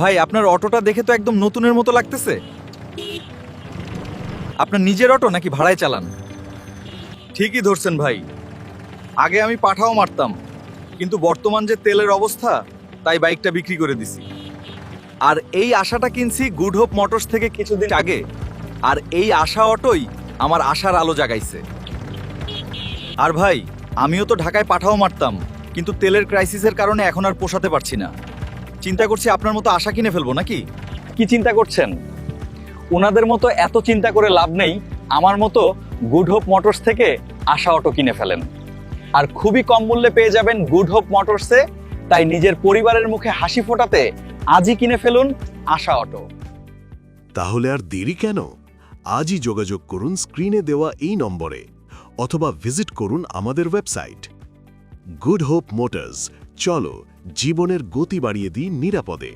ভাই, আপনার অটোটা দেখে তো একদম নতুনের মতো লাগতেছে। আপনার নিজের অটো নাকি ভাড়ায় চালান? ঠিকই ধরছেন ভাই, আগে আমি পাঠাও মারতাম, কিন্তু বর্তমান যে তেলের অবস্থা, তাই বাইকটা বিক্রি করে দিছি। আর এই আশাটা কিনছি গুড হোপ মোটরস থেকে কিছুদিন আগে। আর এই আশা অটোই আমার আশার আলো জাগাইছে। আর ভাই, আমিও তো ঢাকায় পাঠাও মারতাম, কিন্তু তেলের ক্রাইসিসের কারণে এখন আর পোষাতে পারছি না। চিন্তা করছি আপনার মতো আশা কিনে ফেলবো নাকি। কি চিন্তা করছেন? ওনাদের মতো এত চিন্তা করে লাভ নেই। আমার মতো গুড হোপ মোটরস থেকে আশা অটো কিনে ফেলেন, আর খুবই কম মূল্যে পেয়ে যাবেন গুড হোপ মোটরসে। তাই নিজের পরিবারের মুখে হাসি ফোটাতে আজই কিনে ফেলুন আশা অটো। তাহলে আর দেরি কেন? আজই যোগাযোগ করুন স্ক্রিনে দেওয়া এই নম্বরে, অথবা ভিজিট করুন আমাদের ওয়েবসাইট। গুড হোপ মোটরস, চলো জীবনের গতি বাড়িয়ে দিই নিরাপদে।